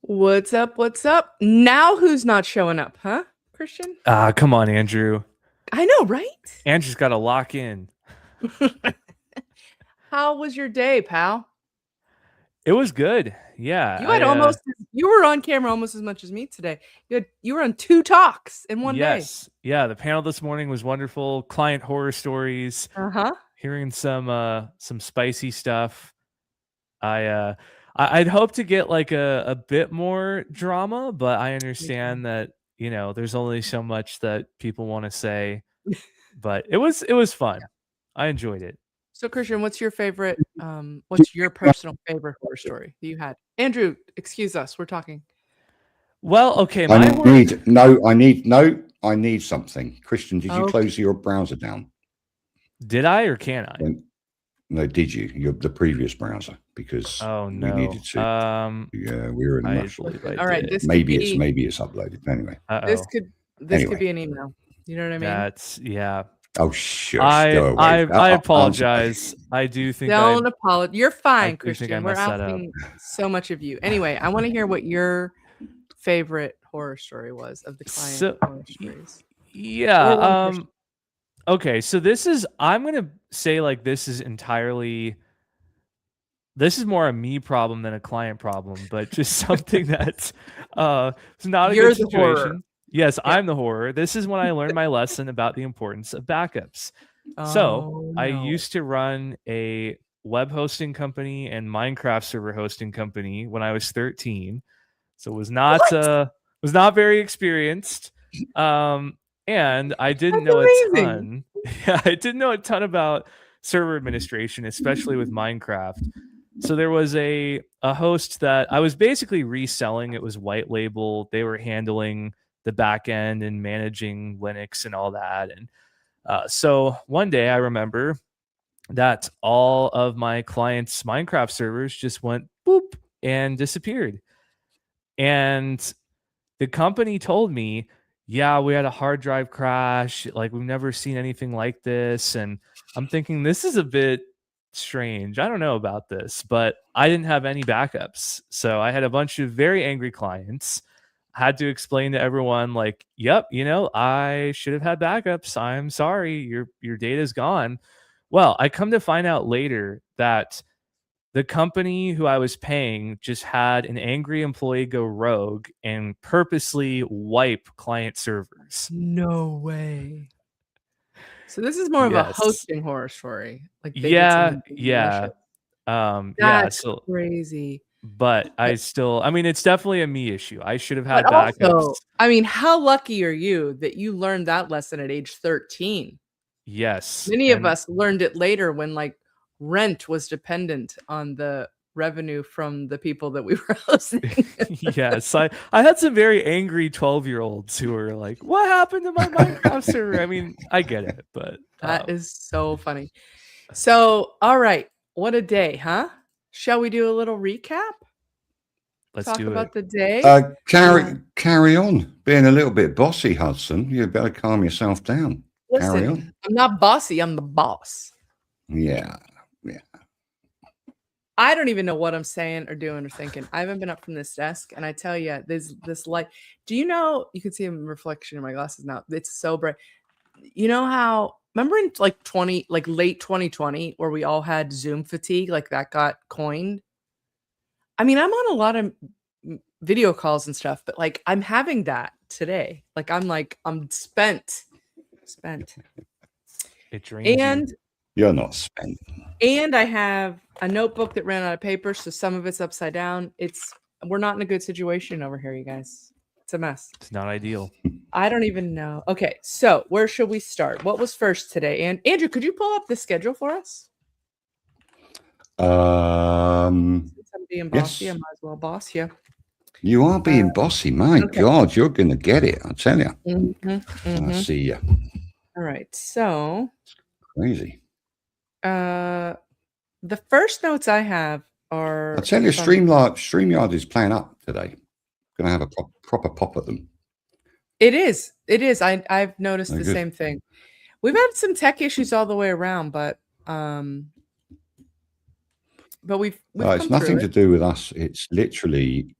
What's up? What's up? Now who's not showing up, huh, Christian? Come on, Andrew. I know, right? Andrew's got to lock in. How was your day, pal? It was good. Yeah. You were on camera almost as much as me today. You were on 2 talks in one day. Yes. Yeah, the panel this morning was wonderful. Client horror stories. Uh-huh. Hearing some spicy stuff. I'd hope to get like a bit more drama, but I understand that, there's only so much that people want to say. But it was fun. I enjoyed it. So Christian, what's your personal favorite horror story that you had? Andrew, excuse us, we're talking. Well, okay. I need something. Christian, did you close your browser down? Did I or can I? No, did you? The previous browser, because we needed to. Yeah, we were in a rush. All right, maybe it's uploaded. Anyway, this could be an email. You know what I mean? That's Oh, shush. I apologize. I do think don't apologize. You're fine, Christian. We're asking asking so much of you. Anyway, I want to hear what your favorite horror story was of the client horror stories. Yeah. Okay, so I'm gonna say like this is more a me problem than a client problem, but just something that's it's not a good situation. Horror. Yes, yeah. I'm the horror. This is when I learned my lesson about the importance of backups. I used to run a web hosting company and Minecraft server hosting company when I was 13. So was not very experienced. And I didn't know a ton. Yeah, I didn't know a ton about server administration, especially with Minecraft. So there was a host that I was basically reselling. It was white label. They were handling the back end and managing Linux and all that. And so one day I remember that all of my clients' Minecraft servers just went boop and disappeared. And the company told me, yeah, we had a hard drive crash. Like, we've never seen anything like this. And I'm thinking, this is a bit strange. I don't know about this, but I didn't have any backups. So I had a bunch of very angry clients. I had to explain to everyone, like, yep, I should have had backups. I'm sorry, your data's gone. Well, I come to find out later that the company who I was paying just had an angry employee go rogue and purposely wipe client servers. No way. So this is more of a hosting horror story. Like That's crazy. But it's definitely a me issue. I should have had backups. Also, how lucky are you that you learned that lesson at age 13? Yes. Many of us learned it later when rent was dependent on the revenue from the people that we were hosting. Yes, I had some very angry 12-year-olds who were like, what happened to my Minecraft server? I get it, but that is so funny. So, all right, what a day, huh? Shall we do a little recap? Let's talk do about it. The day. Carry on being a little bit bossy, Hudson. You better calm yourself down. Listen, carry on. I'm not bossy. I'm the boss. Yeah. I don't even know what I'm saying or doing or thinking. I haven't been up from this desk, and I tell you, there's this light. Do you know? You can see a reflection in my glasses now. It's so bright. You know how? Remember in late 2020, where we all had Zoom fatigue, that got coined. I'm on a lot of video calls and stuff, but I'm having that today. I'm spent. It drains and. You. You're not spent. And I have a notebook that ran out of paper, so some of it's upside down. We're not in a good situation over here, you guys. It's a mess. It's not ideal. I don't even know. Okay, so where should we start? What was first today? And Andrew, could you pull up the schedule for us? Since I'm being bossy, yes. I might as well boss you. You are being bossy. My God, you're going to get it. I tell you. I see you. All right, so. Crazy. The first notes I have are. I tell you, StreamYard is playing up today. Going to have a proper pop at them. It is. I've noticed the same thing. We've had some tech issues all the way around, but we've it's nothing to do with us. It's literally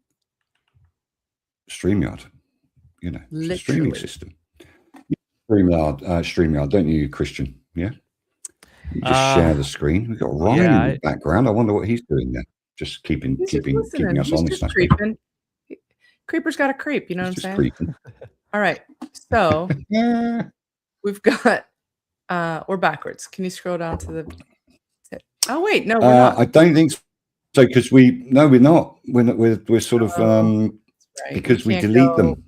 StreamYard. You know, it's a streaming Literally. system. StreamYard, don't you, Christian? Yeah. You just share the screen. We've got Ryan in the background. I wonder what he's doing there. Just keeping us honest. Just creeping. Creeper's got a creep. You know what I'm saying? Creeping. All right. So we've got. We're backwards. Can you scroll down to the? Oh wait, no, we're not. I don't think so, because we're not. We're sort of right. Because we delete them.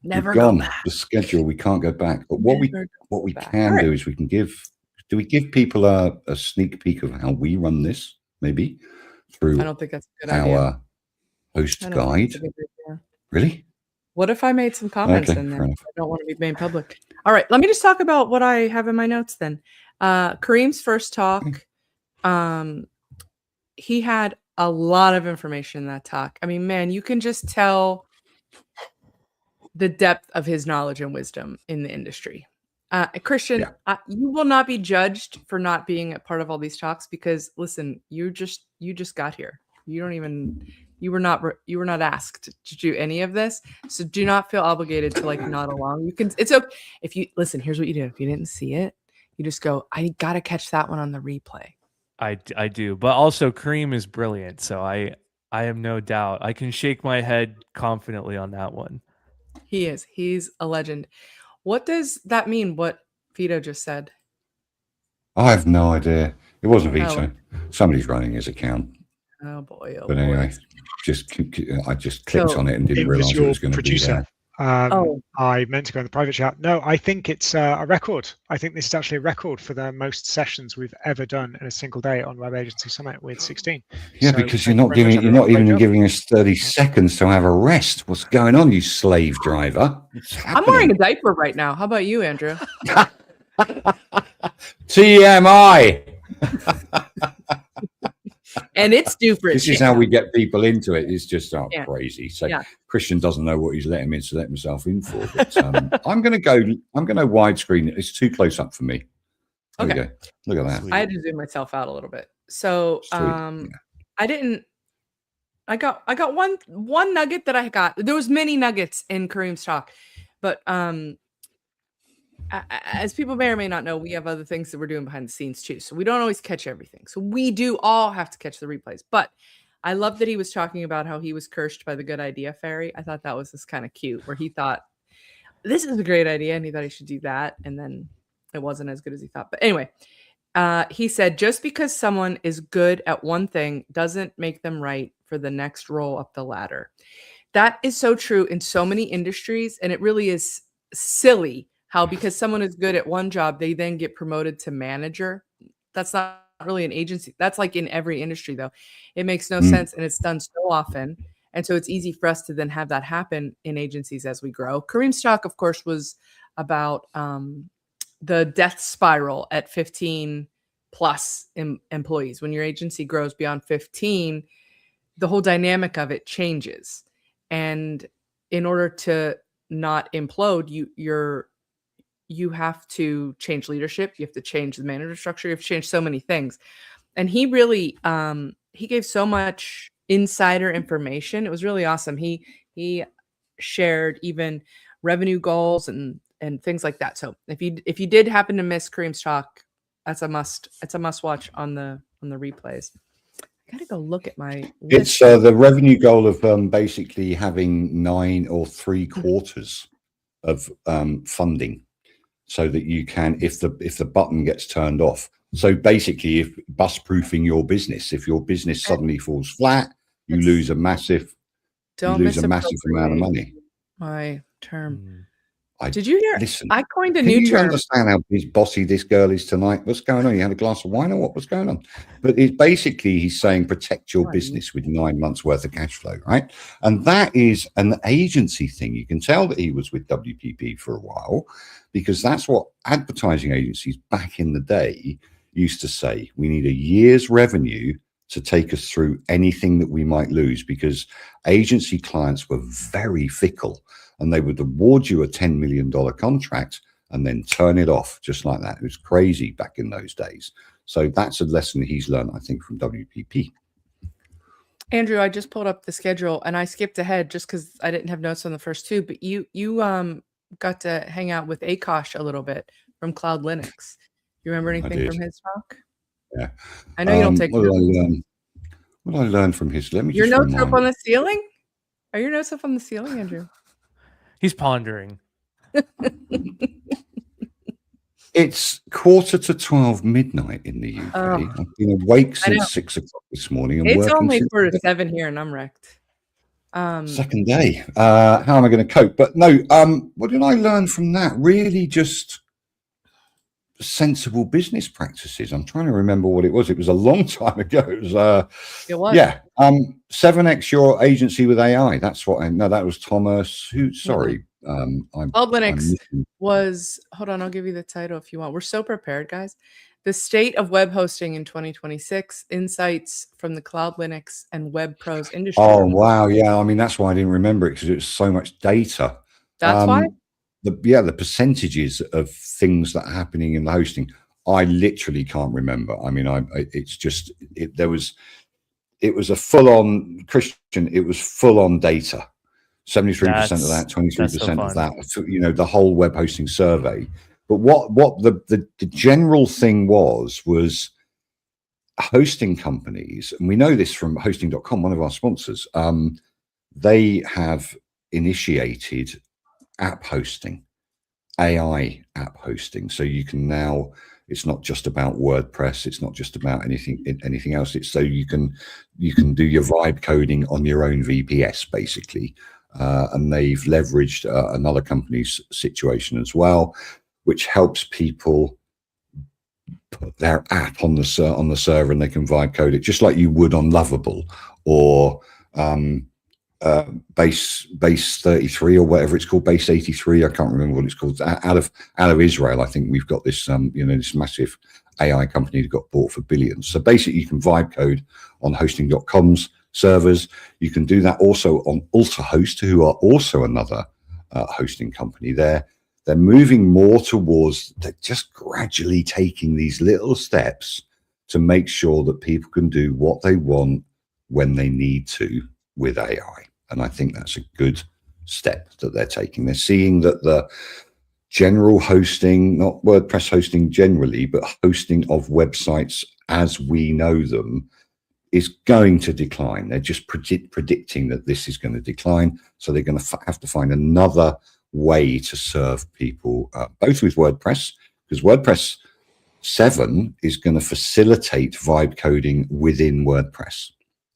Never go back. The schedule, we can't go back. But what we can do is we can give. Do we give people a sneak peek of how we run this? Maybe through. I don't think that's a good idea. Our host guide. Really? What if I made some comments in there? I don't want to be made public. All right, let me just talk about what I have in my notes then. Kareem's first talk, he had a lot of information in that talk. I mean, man, you can just tell the depth of his knowledge and wisdom in the industry. Christian, you will not be judged for not being a part of all these talks because, listen, you just got here. You were not asked to do any of this, so do not feel obligated to nod along. You can. It's okay if you listen. Here's what you do. If you didn't see it, you just go, I gotta catch that one on the replay. I do, but also Kareem is brilliant, so I am no doubt. I can shake my head confidently on that one. He is. He's a legend. What does that mean? What Vito just said? I have no idea. It wasn't Vito. Somebody's running his account. Oh boy! Oh but anyway, I just clicked on it and didn't realize it was going to be there. I meant to go in the private chat. No, I think it's a record. I think this is actually a record for the most sessions we've ever done in a single day on Web Agency Summit with 16. Yeah, so because you're not even giving us 30 seconds to have a rest. What's going on, you slave driver? I'm wearing a diaper right now. How about you, Andrew? TMI. And it's different. This is how we get people into it. It's just crazy. So Christian doesn't know what he's letting himself in for. But I'm going to widescreen it. It's too close up for me. There we go. Look at that. I had to zoom myself out a little bit. So I got one nugget that I got. There was many nuggets in Kareem's talk, but as people may or may not know, we have other things that we're doing behind the scenes too. So we don't always catch everything. So we do all have to catch the replays. But I love that he was talking about how he was cursed by the good idea fairy. I thought that was just kind of cute, where he thought this is a great idea and he thought he should do that. And then it wasn't as good as he thought. But anyway, he said, just because someone is good at one thing doesn't make them right for the next roll up the ladder. That is so true in so many industries. And it really is silly how because someone is good at one job, they then get promoted to manager. That's not really an agency. That's like in every industry, though. It makes no sense, and it's done so often. And so it's easy for us to then have that happen in agencies as we grow. Kareem's talk, of course, was about the death spiral at 15 plus employees. When your agency grows beyond 15, the whole dynamic of it changes. And in order to not implode, you have to change leadership. You have to change the manager structure. You have to change so many things. And he really, he gave so much insider information. It was really awesome. He shared even revenue goals and things like that. So if you did happen to miss Kareem's talk, it's a must watch on the replays. I gotta go look at my list. It's the revenue goal of basically having 9 or 3/4 of funding, so that you can, if the button gets turned off. So basically, if bus proofing your business, if your business suddenly falls flat, you lose a massive amount of money. My term. Did you hear? Listen, I coined a new term. You understand how bossy this girl is tonight? What's going on? You had a glass of wine or what was going on? But it's basically, he's saying protect your business with 9 months worth of cash flow, right? And that is an agency thing. You can tell that he was with WPP for a while, because that's what advertising agencies back in the day used to say. We need a year's revenue to take us through anything that we might lose, because agency clients were very fickle. And they would award you a $10 million contract and then turn it off just like that. It was crazy back in those days. So that's a lesson he's learned, I think, from WPP. Andrew, I just pulled up the schedule and I skipped ahead just because I didn't have notes on the first two. But you got to hang out with Akash a little bit from Cloud Linux. You remember anything from his talk? Yeah. I know you don't take notes. What did I learn from his? Let me Your just notes remind up on the ceiling? Are your notes up on the ceiling, Andrew? He's pondering. It's 11:45 midnight in the UK. Oh, I've been awake since 6 o'clock this morning and it's working only since 4:45 here, and I'm wrecked. second day. How am I going to cope? But no, what did I learn from that? Really just sensible business practices. I'm trying to remember what it was. It was a long time ago. It was. Yeah. 7x your agency with AI. That's what I know. That was Thomas. Who? Sorry. Cloud Linux was. Hold on. I'll give you the title if you want. We're so prepared, guys. The State of Web Hosting in 2026, Insights from the Cloud Linux and Web Pros Industry. Oh, wow. Yeah. I mean, that's why I didn't remember it, because it was so much data. That's why? The percentages of things that are happening in the hosting, I literally can't remember. I mean, it was a full-on, Christian, it was full-on data. 73% of that, 23% of that, you know, the whole web hosting survey. But what the general thing was hosting companies, and we know this from hosting.com, one of our sponsors, they have initiated app hosting, AI app hosting. So you can now, it's not just about WordPress, it's not just about anything else. It's so you can do your vibe coding on your own VPS, basically. And they've leveraged another company's situation as well, which helps people put their app on the server and they can vibe code it just like you would on Lovable or base 33 or whatever it's called, base 83. I can't remember what it's called. Out of Israel, I think we've got this this massive AI company that got bought for billions. So basically, you can vibe code on hosting.com's servers. You can do that also on AltaHost, who are also another hosting company. They're moving more towards, they're just gradually taking these little steps to make sure that people can do what they want when they need to with AI. And I think that's a good step that they're taking. They're seeing that the general hosting, not WordPress hosting generally, but hosting of websites as we know them, is going to decline. They're just predicting that this is going to decline. So they're going to have to find another way to serve people, both with WordPress, because WordPress 7 is going to facilitate vibe coding within WordPress,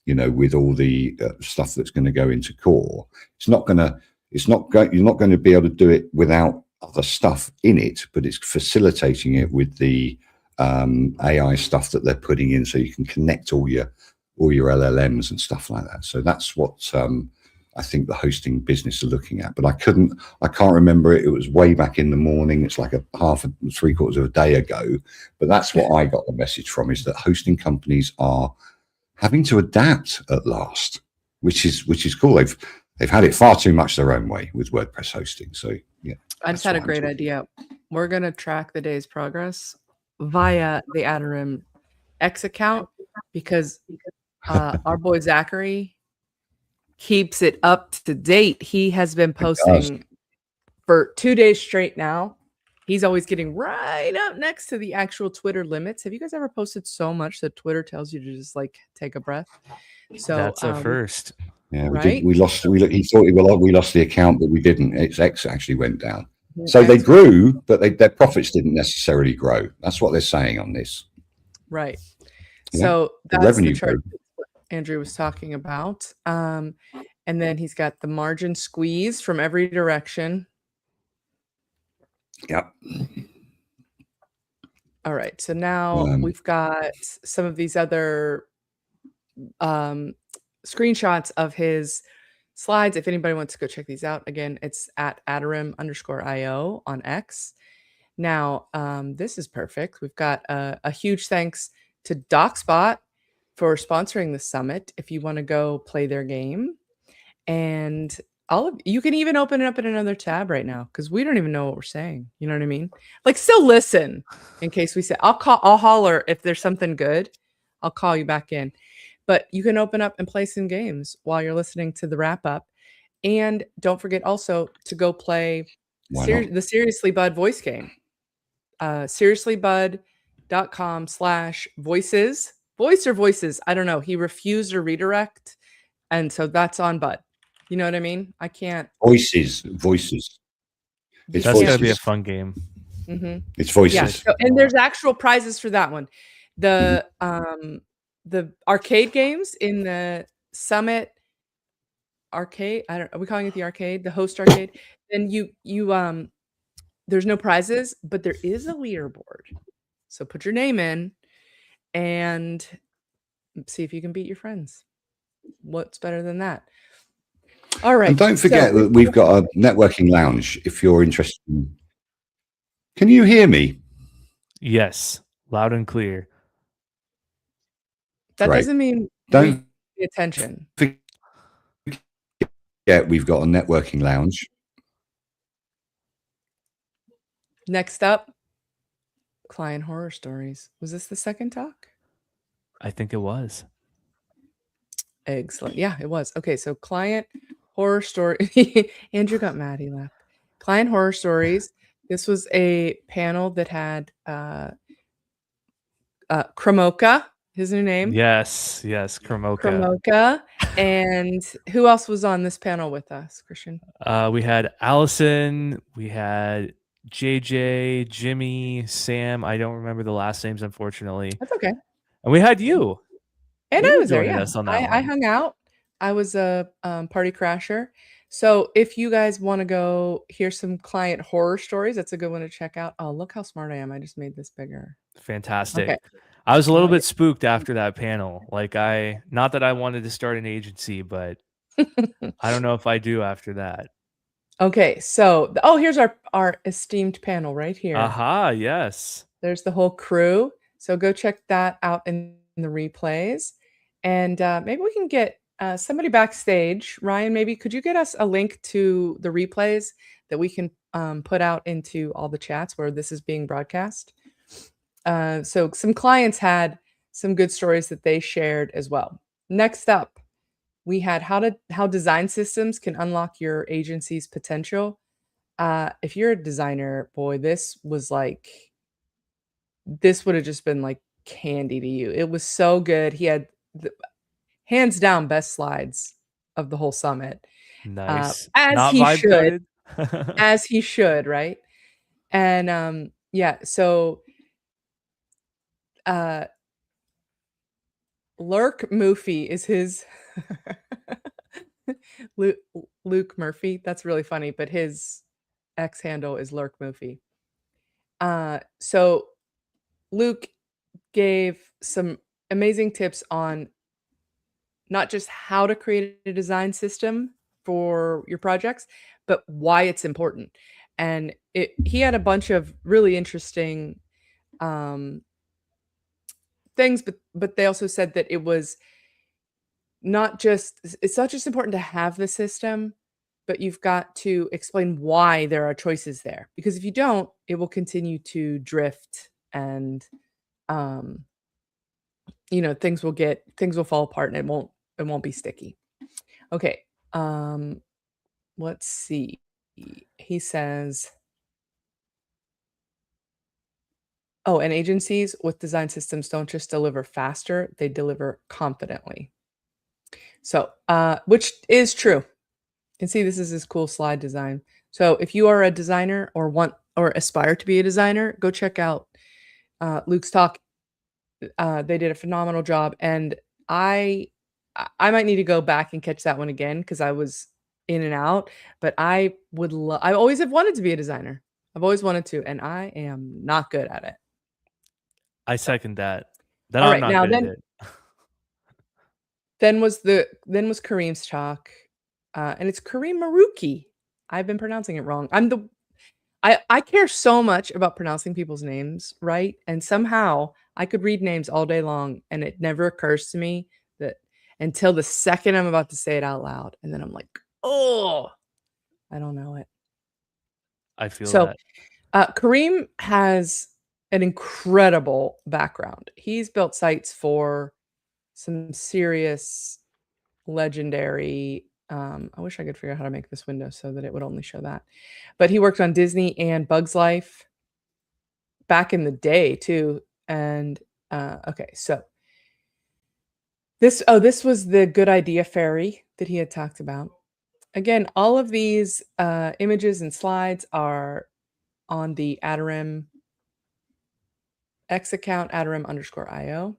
you know, with all the stuff that's going to go into core. You're not going to be able to do it without other stuff in it, but it's facilitating it with the AI stuff that they're putting in, so you can connect all your LLMs and stuff like that. So that's what I think the hosting business are looking at. But I can't remember it. It was way back in the morning. It's like three quarters of a day ago. But that's what I got the message from, is that hosting companies are having to adapt at last, which is cool. They've had it far too much their own way with WordPress hosting. So yeah, I just had a great idea. We're gonna track the day's progress via the Adarim X account, because our boy Zachary keeps it up to date. He has been posting for 2 days straight now. He's always getting right up next to the actual Twitter limits. Have you guys ever posted so much that Twitter tells you to just like take a breath? So that's a first. Yeah, right? we lost the account, but we didn't. Its X actually went down. So they grew, but their profits didn't necessarily grow. That's what they're saying on this. Right. Yeah. So that's revenue the chart Andrew was talking about. And then he's got the margin squeeze from every direction. Yep. All right. So now we've got some of these other screenshots of his slides. If anybody wants to go check these out, again, it's at @Adarim_IO on X. Now, this is perfect. We've got a huge thanks to DocSpot for sponsoring the summit. If you want to go play their game, and you can even open it up in another tab right now, because we don't even know what we're saying. You know what I mean? Like, still listen in case we say, I'll holler if there's something good. I'll call you back in. But you can open up and play some games while you're listening to the wrap up. And don't forget also to go play the Seriously Bud voice game. SeriouslyBud.com/voices. Voice or voices. I don't know. He refused a redirect. And so that's on Bud. You know what I mean? I can't. Voices. It's That's voices. gonna be a fun game. Mm-hmm. It's voices. Yeah. So, and there's actual prizes for that one. The arcade games in the Summit arcade. Are we calling it the arcade? The host arcade. Then you there's no prizes, but there is a leaderboard. So put your name in and see if you can beat your friends. What's better than that? All right. And don't forget that we've got a networking lounge if you're interested. Can you hear me? Yes, loud and clear. That doesn't mean don't pay attention. Yeah, we've got a networking lounge. Next up, client horror stories. Was this the second talk? I think it was. Excellent. Yeah, it was. Okay, so client horror story. Andrew got mad. He laughed. Client horror stories. This was a panel that had Kramoka, his new name. Yes, Kramoka. Kramoka. And who else was on this panel with us, Christian? We had Allison, we had JJ, Jimmy, Sam. I don't remember the last names, unfortunately. That's okay. And we had you. And You I were was there. joining Yeah, us on that I one. hung out. I was a party crasher. So if you guys want to go hear some client horror stories, that's a good one to check out. Oh, look how smart I am. I just made this bigger. Fantastic. Okay. I was a little bit spooked after that panel. Like not that I wanted to start an agency, but I don't know if I do after that. Okay, so here's our esteemed panel right here. Aha, yes. There's the whole crew. So go check that out in the replays. And maybe we can get somebody backstage. Ryan, maybe could you get us a link to the replays that we can put out into all the chats where this is being broadcast? So some clients had some good stories that they shared as well. Next up, we had how design systems can unlock your agency's potential. If you're a designer, boy, this would have just been like candy to you. It was so good. He had hands down best slides of the whole summit. Nice. As Not he vibe should. coded. As he should, right? And yeah, so Lurk Moofy is his Luke Murphy. That's really funny, but his X handle is Lurk Moofy. So Luke gave some amazing tips on not just how to create a design system for your projects, but why it's important. And he had a bunch of really interesting things, but they also said that it's not just important to have the system, but you've got to explain why there are choices there. Because if you don't, it will continue to drift and things will fall apart and it won't be sticky. Okay. Let's see. He says, and agencies with design systems don't just deliver faster, they deliver confidently. So, which is true. You can see this is his cool slide design. So if you are a designer or aspire to be a designer, go check out Luke's talk. They did a phenomenal job. And I might need to go back and catch that one again because I was in and out, but I always have wanted to be a designer. I've always wanted to, and I am not good at it. I second that. Then All I'm right, not good at it. Then was Kareem's talk, and it's Kareem Maruki. I've been pronouncing it wrong. I care so much about pronouncing people's names right, and somehow I could read names all day long, and it never occurs to me that until the second I'm about to say it out loud, and then I'm like, oh, I don't know it. I feel that. Kareem has an incredible background. He's built sites for some serious legendary. I wish I could figure out how to make this window so that it would only show that. But he worked on Disney and Bugs Life back in the day too. And okay, so this was the Good Idea Fairy that he had talked about. Again, all of these images and slides are on the Adarim X account, Adarim_IO.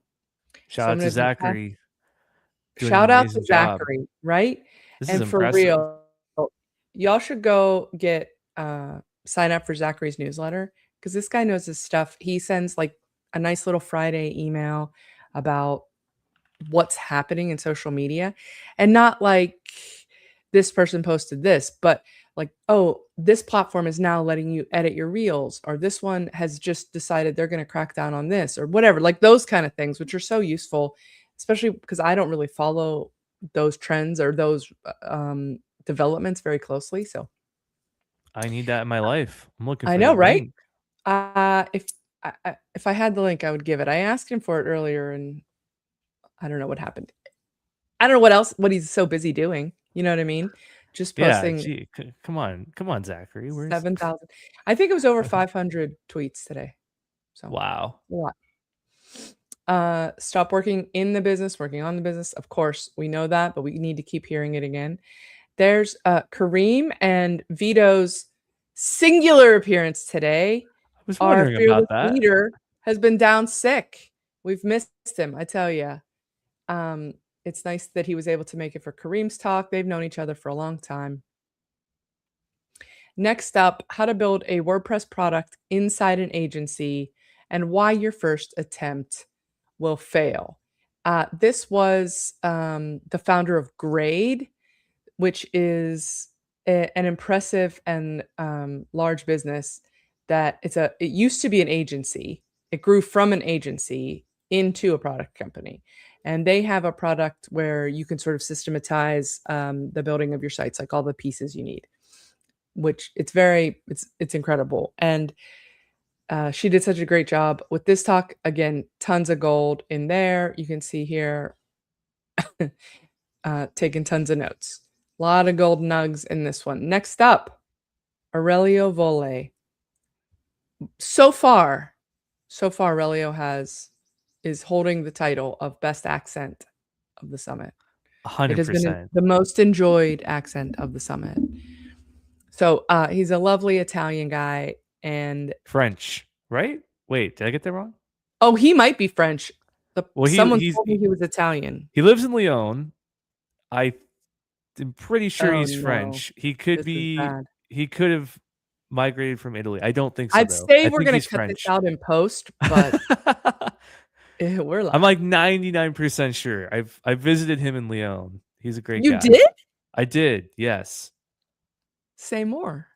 Shout out to Zachary. Shout out to Zachary, right? This and is for impressive. real, y'all should go get sign up for Zachary's newsletter because this guy knows his stuff. He sends like a nice little Friday email about what's happening in social media, and not like this person posted this, but like, oh, this platform is now letting you edit your reels, or this one has just decided they're going to crack down on this, or whatever, like those kind of things, which are so useful, especially because I don't really follow those trends or those developments very closely. So I need that in my life. I'm looking for I know, that right? link. If I had the link, I would give it. I asked him for it earlier, and I don't know what happened. I don't know what he's so busy doing. You know what I mean? Just posting. Yeah, gee, come on, Zachary. Where's 7,000? I think it was over 500 tweets today. So wow, a lot. Stop working in the business, working on the business. Of course, we know that, but we need to keep hearing it again. There's Kareem and Vito's singular appearance today. I was wondering about that. Leader has been down sick. We've missed him, I tell you. It's nice that he was able to make it for Kareem's talk. They've known each other for a long time. Next up, how to build a WordPress product inside an agency and why your first attempt will fail. This was the founder of Grade, which is an impressive and large business that it used to be an agency. It grew from an agency into a product company. And they have a product where you can sort of systematize the building of your sites, like all the pieces you need, which it's incredible. And she did such a great job with this talk. Again, tons of gold in there. You can see here, taking tons of notes. A lot of gold nugs in this one. Next up, Aurelio Volle. So far, Aurelio is holding the title of best accent of the summit. 100%. It has been the most enjoyed accent of the summit. So he's a lovely Italian guy and French, right? Wait, did I get that wrong? Oh, he might be French. Someone told me he was Italian. He lives in Lyon. I'm pretty sure he's no. French. He could be. He could have migrated from Italy. I don't think so. I'd say we're going to cut this out in post, but we're live. I'm like 99% sure. I've visited him in Lyon. He's a great guy. You did? I did. Yes. Say more.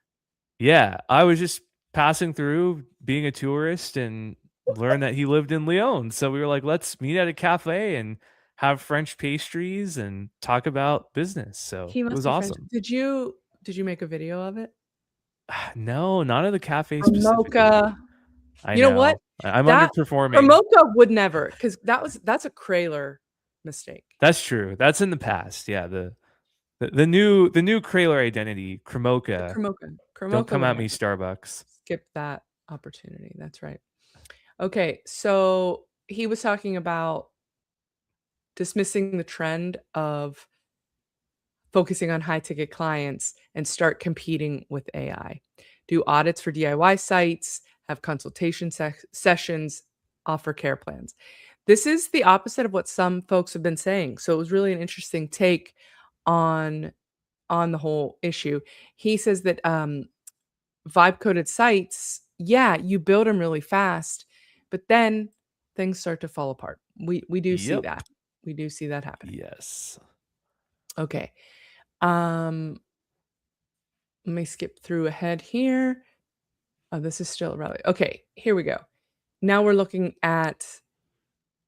Yeah, I was just passing through, being a tourist, and learned that he lived in Lyon. So we were like, let's meet at a cafe and have French pastries and talk about business. So it was awesome. Did you make a video of it? No, not at the cafe specifically. You know what? I'm underperforming. Promoka would never, because that's a Krayler mistake. That's true. That's in the past. Yeah, the new Krayler identity, Kramoka. Don't come at me, Starbucks. Skip that opportunity. That's right. Okay, so he was talking about dismissing the trend of focusing on high-ticket clients and start competing with AI. Do audits for DIY sites, have consultation sessions, offer care plans. This is the opposite of what some folks have been saying. So it was really an interesting take on the whole issue. He says that vibe-coded sites, yeah, you build them really fast, but then things start to fall apart. We do see that. We do see that happening. Yes. Okay. Let me skip through ahead here. Oh, this is still relevant. Okay, here we go. Now we're looking at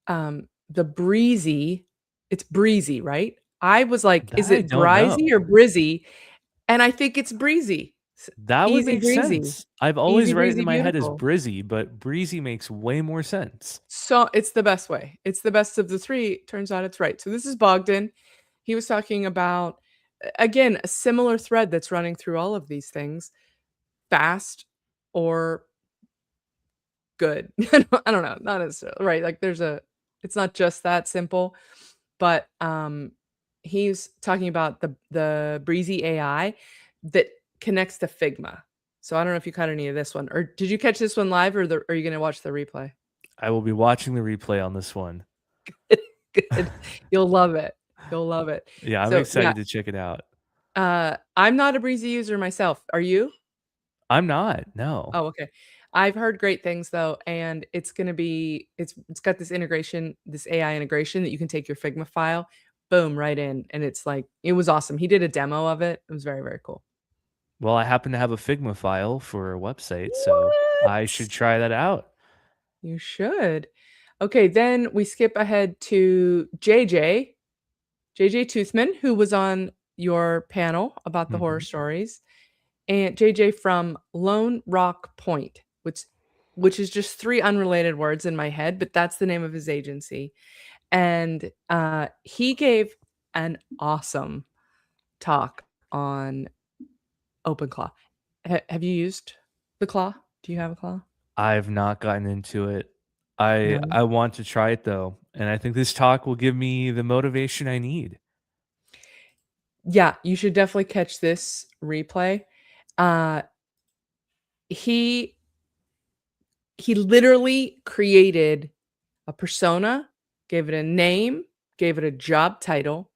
the Breezy. It's Breezy, right? I was like, is it Breezy or Brizzy? And I think it's Breezy. That would Easy make breezy. sense. I've always Easy read it breezy, in my head as beautiful. Brizzy, but Breezy makes way more sense. So it's the best way. It's the best of the three. Turns out it's right. So this is Bogdan. He was talking about, again, a similar thread that's running through all of these things: fast or good. I don't know, not necessarily right. Like it's not just that simple, but he's talking about the Breezy AI that connects to Figma. So I don't know if you caught any of this one, or did you catch this one live, or are you going to watch the replay? I will be watching the replay on this one. Good. You'll love it. You'll love it. Yeah, I'm So excited to check it out. I'm not a Breezy user myself. Are you? I'm not. No. Oh, okay. I've heard great things though, and it's gonna be it's got this integration, this AI integration that you can take your Figma file, boom, right in, and it's like it was awesome. He did a demo of it. It was very, very cool. Well, I happen to have a Figma file for a website, so I What? should try that out. You should. Okay, then we skip ahead to JJ Toothman, who was on your panel about the horror Mhm. stories, and JJ from Lone Rock Point, which is just three unrelated words in my head, but that's the name of his agency. And he gave an awesome talk on OpenClaw. Have you used the claw? Do you have a claw? I've not gotten into it. I No. I want to try it though, and I think this talk will give me the motivation I need. Yeah, you should definitely catch this replay. Uh, he he literally created a persona, gave it a name, gave it a job title,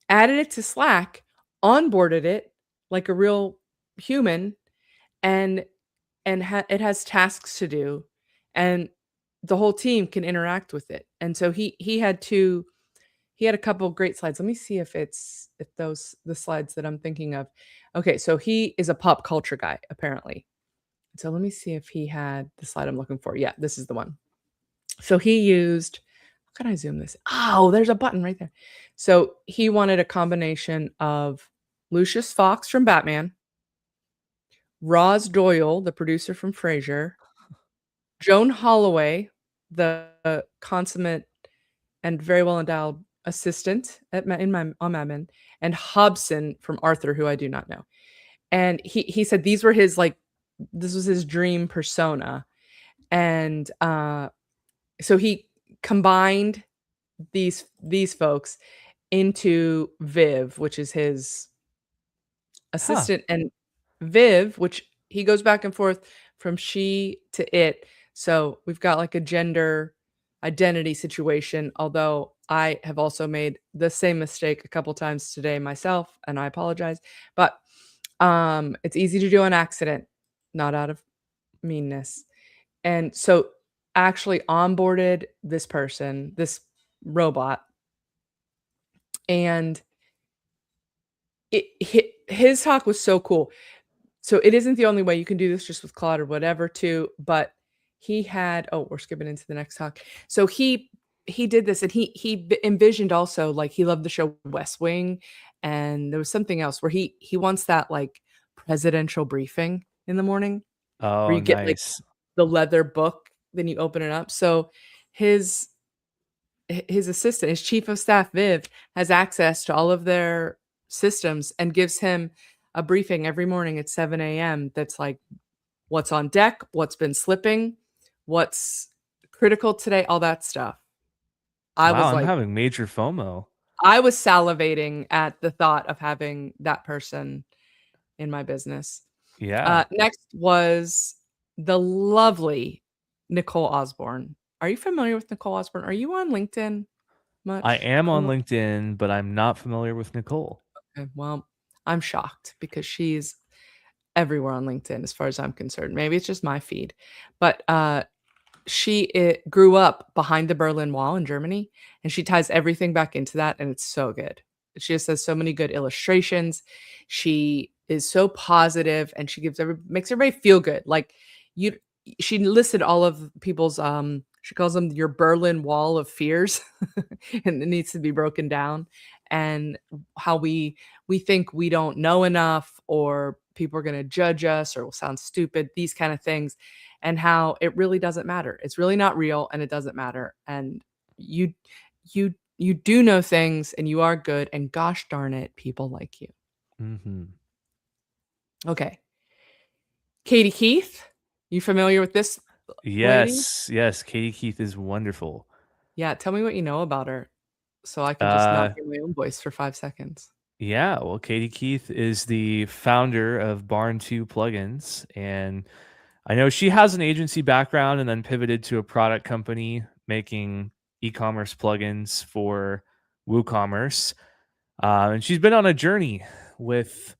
added it to Slack, onboarded it like a real human, and it has tasks to do, and the whole team can interact with it. And so he had a couple of great slides. Let me see if those the slides that I'm thinking of. Okay, so he is a pop culture guy apparently. So let me see if he had the slide I'm looking for. Yeah, this is the one. So he used, how can I zoom this? Oh, there's a button right there. So he wanted a combination of Lucius Fox from Batman, Roz Doyle, the producer from Frasier, Joan Holloway, the consummate and very well endowed assistant on Mad Men, and Hobson from Arthur, who I do not know. And he said these were his this was his dream persona, and so he combined these folks into Viv, which is his Huh. assistant, and Viv, which he goes back and forth from she to it. So we've got like a gender identity situation, although I have also made the same mistake a couple times today myself, and I apologize. But it's easy to do on accident, not out of meanness. And so actually onboarded this person, this robot, and his talk was so cool. So it isn't the only way you can do this just with Claude or whatever too, but he had, oh, we're skipping into the next talk. So he did this, and he envisioned also, like, he loved the show West Wing, and there was something else where he wants that like presidential briefing in the morning where Oh, you get like nice. the leather book, then you open it up. So his his assistant, his chief of staff, Viv, has access to all of their systems and gives him a briefing every morning at 7 a.m. that's like what's on deck, what's been slipping, what's critical today, all that stuff. I Wow, was I'm like, having major FOMO. I was salivating at the thought of having that person in my business. Yeah. Next was the lovely Nicole Osborne. Are you familiar with Nicole Osborne? Are you on LinkedIn I much? am I don't on know. LinkedIn, but I'm not familiar with Nicole. Okay, well, I'm shocked because she's everywhere on LinkedIn as far as I'm concerned. Maybe it's just my feed, but she grew up behind the Berlin Wall in Germany, and she ties everything back into that, and it's so good. She just has so many good illustrations. She is so positive, and she makes everybody feel good. Like you, she listed all of people's she calls them your Berlin Wall of fears, and it needs to be broken down, and how we think we don't know enough, or people are going to judge us or will sound stupid, these kind of things, and how it really doesn't matter. It's really not real and it doesn't matter. And you do know things and you are good, and gosh darn it, people like you. Mm-hmm. Okay. Katie Keith, you familiar with this lady? Yes. Katie Keith is wonderful. Yeah, tell me what you know about her so I can just not hear my own voice for 5 seconds. Yeah, well, Katie Keith is the founder of Barn2 plugins, and I know she has an agency background and then pivoted to a product company making e-commerce plugins for WooCommerce. And she's been on a journey with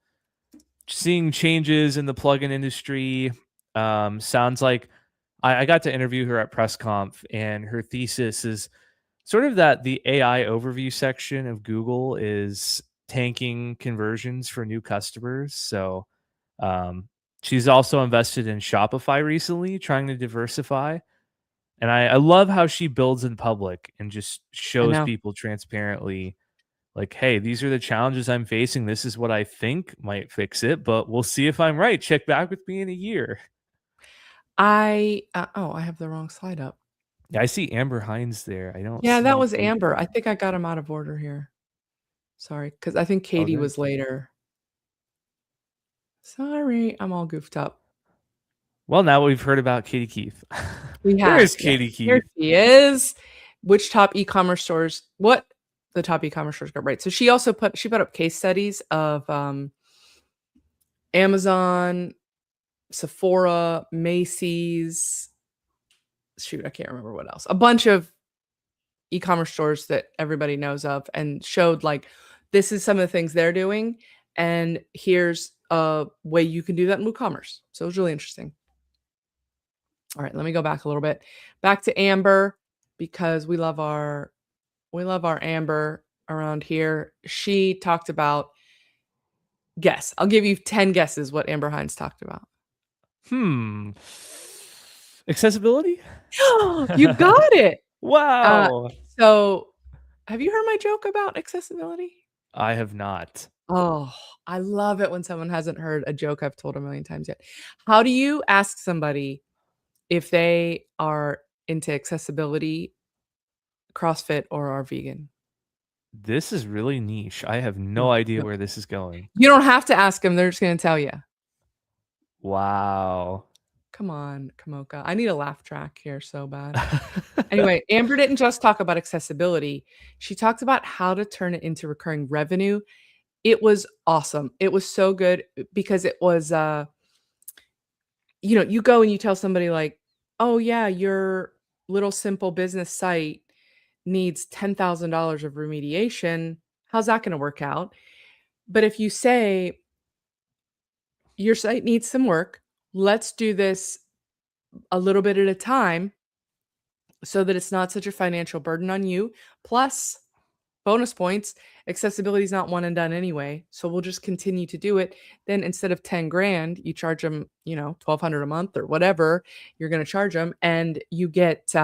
seeing changes in the plugin industry. Sounds like I got to interview her at PressConf, and her thesis is sort of that the AI overview section of Google is tanking conversions for new customers. So she's also invested in Shopify recently, trying to diversify. And I love how she builds in public and just shows people transparently, like, hey, these are the challenges I'm facing. This is what I think might fix it, but we'll see if I'm right. Check back with me in a year. I have the wrong slide up. I see Amber Hines there. I don't Yeah, see that was Katie. Amber. I think I got him out of order here. Sorry, because I think Katie Okay. was later. Sorry, I'm all goofed up. Well, now we've heard about Katie Keith. We have. There's Katie Keith. Here she is. Which top e-commerce stores? What the top e-commerce stores got right? So she also put up case studies of Amazon, Sephora, Macy's. Shoot, I can't remember what else. A bunch of e-commerce stores that everybody knows of, and showed like this is some of the things they're doing, and here's a way you can do that in WooCommerce. So it was really interesting. All right, let me go back a little bit. Back to Amber, because we love our Amber around here. She talked about, guess. I'll give you 10 guesses what Amber Hines talked about. Accessibility? You got it. Wow. So have you heard my joke about accessibility? I have not. Oh, I love it when someone hasn't heard a joke I've told a million times yet. How do you ask somebody if they are into accessibility, CrossFit, or are vegan? This is really niche. I have no idea where this is going. You don't have to ask them. They're just going to tell you. Wow. Come on, Kamoka. I need a laugh track here so bad. Anyway, Amber didn't just talk about accessibility. She talked about how to turn it into recurring revenue. It was awesome. It was so good because it was, you go and you tell somebody like, oh yeah, your little simple business site needs $10,000 of remediation. How's that going to work out? But if you say your site needs some work, let's do this a little bit at a time so that it's not such a financial burden on you. Plus, bonus points, accessibility is not one and done anyway. So we'll just continue to do it. Then instead of 10 grand, you charge them, $1,200 a month or whatever you're going to charge them. And you get,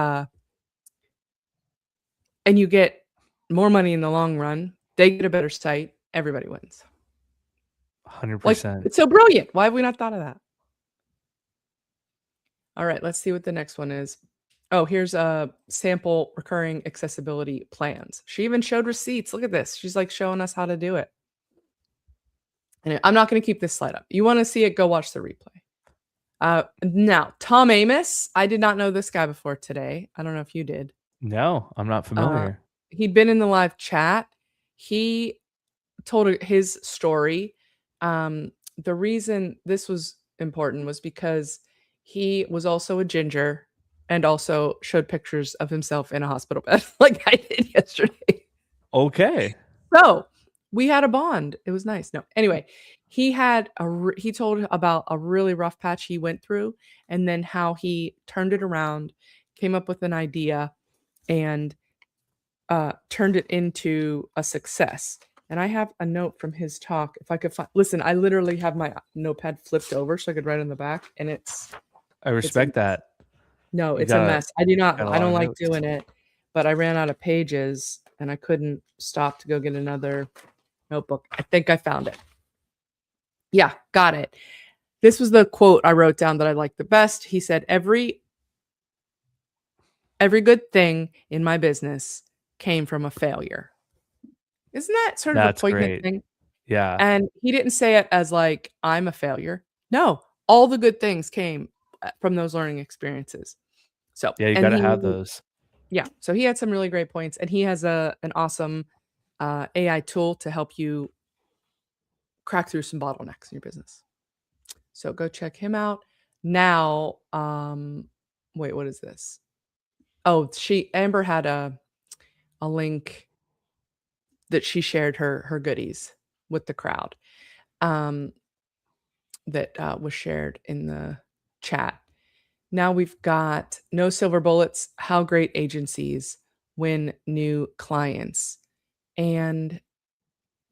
more money in the long run. They get a better site. Everybody wins. 100%. It's so brilliant. Why have we not thought of that? All right, let's see what the next one is. Oh, here's a sample recurring accessibility plans. She even showed receipts. Look at this. She's like showing us how to do it. And I'm not going to keep this slide up. You want to see it, go watch the replay. Now, Tom Amos. I did not know this guy before today. I don't know if you did. No, I'm not familiar. He'd been in the live chat. He told his story. The reason this was important was because he was also a ginger and also showed pictures of himself in a hospital bed like I did yesterday. Okay. So we had a bond. It was nice. No, anyway, he told about a really rough patch he went through and then how he turned it around, came up with an idea, and turned it into a success. And I have a note from his talk. If I could listen, I literally have my notepad flipped over so I could write on the back, and I respect that. No, You it's a mess. I don't like notes. doing it, but I ran out of pages and I couldn't stop to go get another notebook. I think I found it. Yeah, got it. This was the quote I wrote down that I liked the best. He said, every good thing in my business came from a failure. Isn't that sort of a That's poignant great. thing? Yeah. And he didn't say it as like, I'm a failure. No, all the good things came from those learning experiences. So, Yeah, you and gotta he, have those. yeah, so he had some really great points, and he has an awesome AI tool to help you crack through some bottlenecks in your business. So go check him out. Now, wait, what is this? Oh, Amber had a link that she shared her goodies with the crowd. That was shared in the chat. Now we've got No Silver Bullets, How Great Agencies Win New Clients. And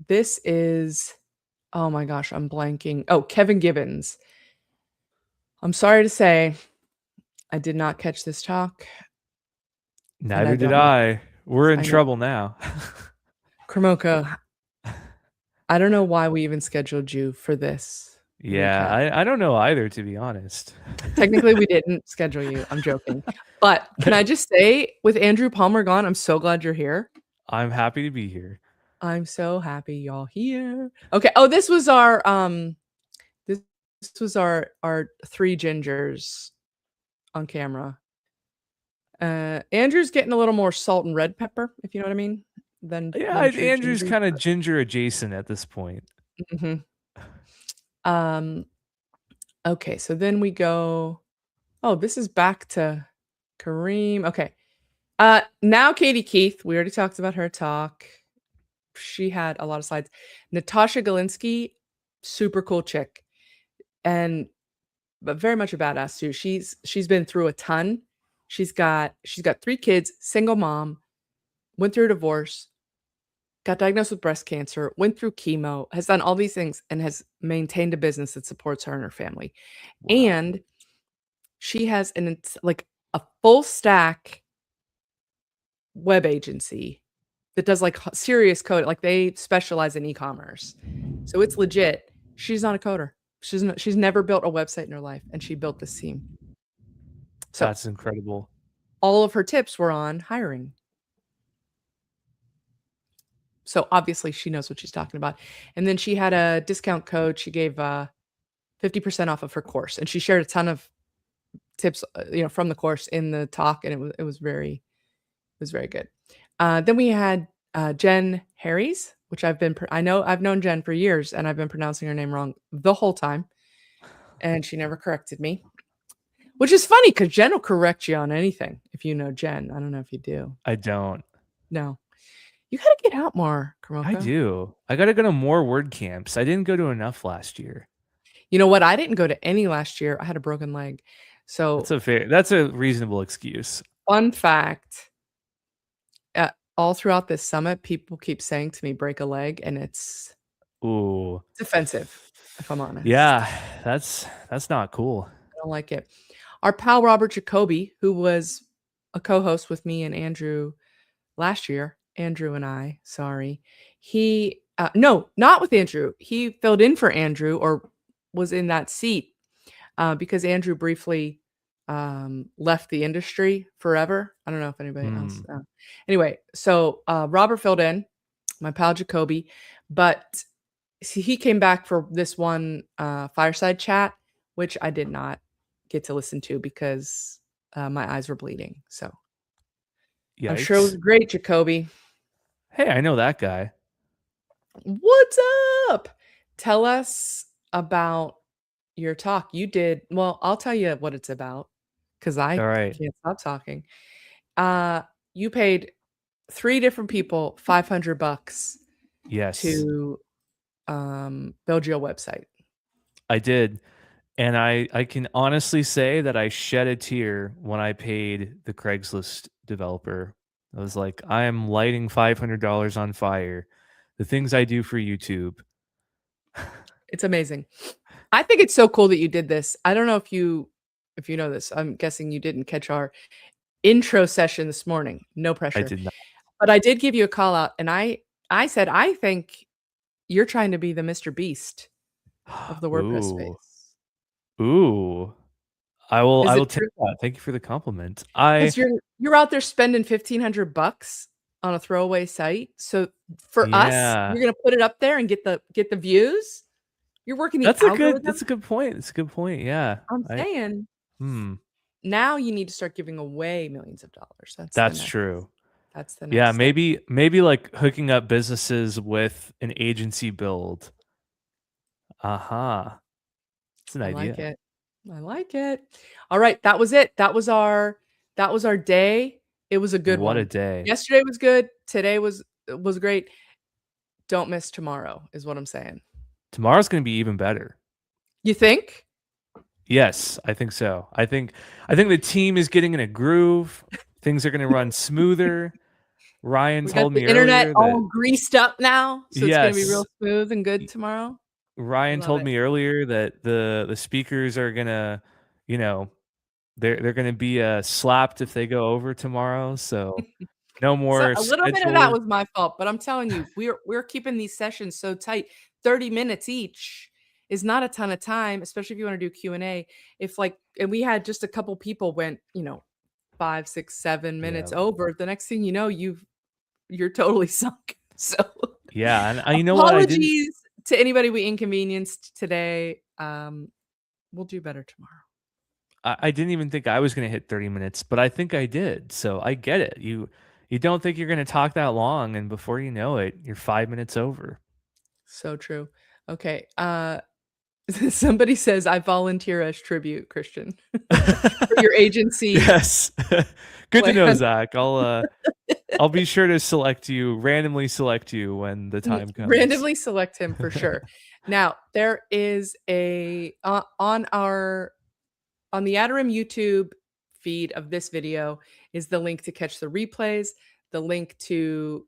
this is, oh my gosh, I'm blanking. Oh, Kevin Gibbons. I'm sorry to say, I did not catch this talk. Neither did I. We're in trouble now. Kramoka, I don't know why we even scheduled you for this. Yeah, I don't know either, to be honest. Technically, we didn't schedule you. I'm joking. But can I just say, with Andrew Palmer gone, I'm so glad you're here. I'm happy to be here. I'm so happy y'all here. Okay. Oh, this was our this was our three gingers on camera. Andrew's getting a little more salt and red pepper, if you know what I mean. Than true Andrew's ginger. kind of ginger adjacent at this point. Mm-hmm. Okay, so then we go. Oh, this is back to Kareem. Okay. Now Katie Keith. We already talked about her talk. She had a lot of slides. Natasha Galinsky, super cool chick, but very much a badass too. She's been through a ton. She's got 3 kids, single mom, went through a divorce, got diagnosed with breast cancer, went through chemo, has done all these things, and has maintained a business that supports her and her family. Wow. And she has like a full stack web agency that does like serious code. Like they specialize in e-commerce. So it's legit. She's not a coder. She's never built a website in her life, and she built this team. So that's incredible. All of her tips were on hiring. So obviously she knows what she's talking about. And then she had a discount code. She gave 50% off of her course, and she shared a ton of tips, from the course in the talk, and it was very good. Then we had Jen Harries, which I've known Jen for years, and I've been pronouncing her name wrong the whole time, and she never corrected me, which is funny because Jen will correct you on anything. If you know Jen, I don't know if you do. I don't. No. You gotta get out more, Kamoka. I do. I gotta go to more word camps. I didn't go to enough last year. You know what? I didn't go to any last year. I had a broken leg. So that's a reasonable excuse. Fun fact. All throughout this summit, people keep saying to me, break a leg, and it's offensive, if I'm honest. Yeah, that's not cool. I don't like it. Our pal Robert Jacoby, who was a co-host with me and Andrew last year, Andrew and I, sorry. He, no, not with Andrew. He filled in for Andrew, or was in that seat because Andrew briefly left the industry forever. I don't know if anybody else. Anyway, so Robert filled in, my pal Jacoby, but he came back for this one fireside chat, which I did not get to listen to because my eyes were bleeding. So yikes. I'm sure it was great, Jacoby. Hey, I know that guy. What's up? Tell us about your talk. You did well. I'll tell you what it's about because I can't stop talking. You paid 3 different people $500. Yes. To build your website. I did. And I can honestly say that I shed a tear when I paid the Craigslist developer. I was like, I am lighting $500 on fire. The things I do for YouTube. It's amazing. I think it's so cool that you did this. I don't know if you know this. I'm guessing you didn't catch our intro session this morning. No pressure. I did not. But I did give you a call out, and I said, I think you're trying to be the Mr. Beast of the WordPress Ooh. space. Ooh. I will Is it take true? that. Thank you for the compliment. Because you're out there spending $1,500 on a throwaway site. So for us, Yeah. you're gonna put it up there and get the views. You're working the algorithm. That's a good point. It's a good point. Yeah. I'm saying now you need to start giving away millions of dollars. That's true. That's the Yeah, next step. maybe like hooking up businesses with an agency build. Aha. It's an idea. I like it. All right, that was it. That was our day. It was a good one. What a day. Yesterday was good. Today was great. Don't miss tomorrow is what I'm saying. Tomorrow's going to be even better. You think? Yes, I think so. I think the team is getting in a groove. Things are going to run smoother. Ryan told me earlier internet that all greased up now, so it's going to be Yes. real smooth and good tomorrow. Ryan Love told it. me earlier that the speakers are gonna, they're gonna be slapped if they go over tomorrow. So no more So a little bit of that scheduled. was my fault, but I'm telling you, we're keeping these sessions so tight. 30 minutes each is not a ton of time, especially if you want to do Q&A. And we had just a couple people went, 5, 6, 7 minutes over. The next thing you know, you're totally sunk. So Yeah, and you know what? apologies to anybody we inconvenienced today. We'll do better tomorrow. I didn't even think I was gonna hit 30 minutes, but I think I did. So I get it. You don't think you're gonna talk that long, and before you know it, you're 5 minutes over. So true. Okay. Somebody says I volunteer as tribute, Christian, for your agency. Yes. Good to know, Zach. I'll be sure to randomly select you when the time comes. Randomly select him for sure. Now there is on the Adarim YouTube feed of this video is the link to catch the replays, the link to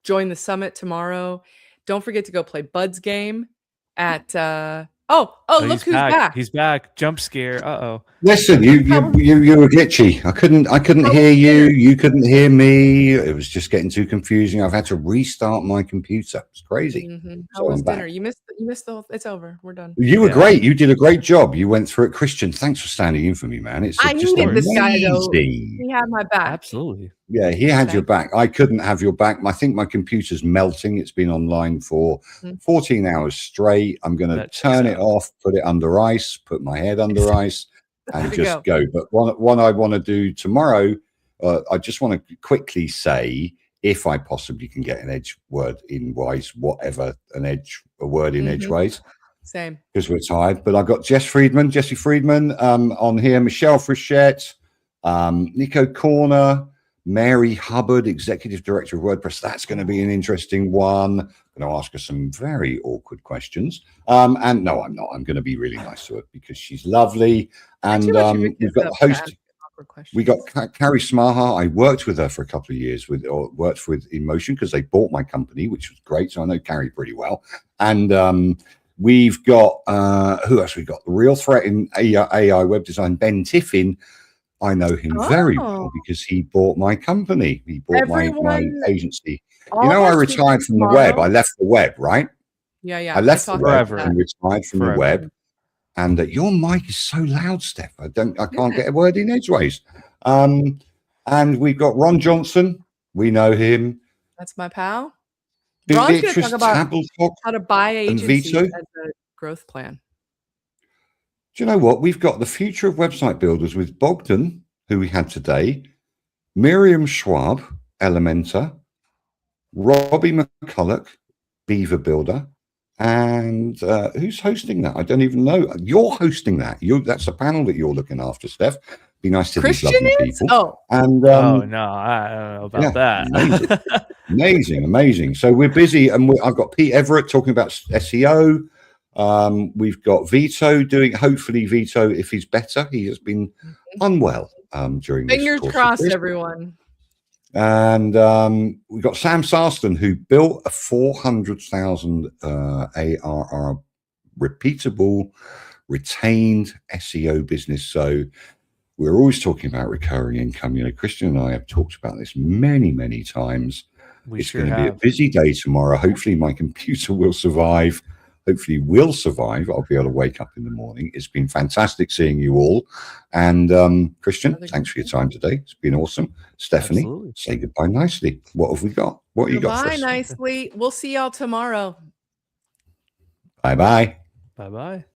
join the summit tomorrow. Don't forget to go play Bud's game at look who's back. He's back. Jump scare. Uh-oh. Listen, you were glitchy. I couldn't hear you. You couldn't hear me. It was just getting too confusing. I've had to restart my computer. It's crazy. How was dinner? You missed the whole, it's over. We're done. You were great. You did a great job. You went through it. Christian, thanks for standing in for me, man. It's I just needed amazing. this guy though. He had my back. Absolutely. Yeah, he had your back. I couldn't have your back. I think my computer's melting. It's been online for 14 hours straight. I'm going to turn it off, put it under ice, put my head under ice, and just go. But one I want to do tomorrow, I just want to quickly say, if I possibly can get an edge word in wise, whatever, a word in edgeways. Same. Because we're tired. But I've got Jesse Friedman on here, Michelle Frichette, Nico Corner, Mary Hubbard, Executive Director of WordPress. That's going to be an interesting one. I'm going to ask her some very awkward questions. And no, I'm not. I'm going to be really nice to her because she's lovely. And we've got the host. We got Carrie Smaha. I worked with her for a couple of years worked with InMotion because they bought my company, which was great. So I know Carrie pretty well. And we've got who else? We've got the Real Threat in AI web design, Ben Tiffin. I know him very well because he bought my company. He bought my agency. I retired from the web. I left the web, right? Yeah. I left the web and retired from the web. And your mic is so loud, Steph. I can't get a word in edgeways. And we've got Ron Johnson. We know him. That's my pal. Ron's going to talk about how to buy agencies as a growth plan. Do you know what? We've got the future of website builders with Bogdan, who we had today, Miriam Schwab, Elementor, Robbie McCulloch, Beaver Builder, and who's hosting that? I don't even know. You're hosting that. That's a panel that you're looking after, Steph. Be nice to these lovely people. Oh, and no, I don't know about that. Amazing. So we're busy, and I've got Pete Everett talking about SEO. We've got Vito hopefully Vito, if he's better. He has been unwell during this fingers crossed, everyone. And we've got Sam Sarston, who built a 400,000 ARR repeatable, retained SEO business. So we're always talking about recurring income. Christian and I have talked about this many, many times. It's going to be a busy day tomorrow. Hopefully my computer will survive. hopefully will survive. I'll be able to wake up in the morning. It's been fantastic seeing you all. And Christian, thanks for your time today. It's been awesome. Stephanie, Absolutely. say goodbye nicely. What have we got? What you got for us? Nicely. We'll see y'all tomorrow. Bye-bye. Bye-bye.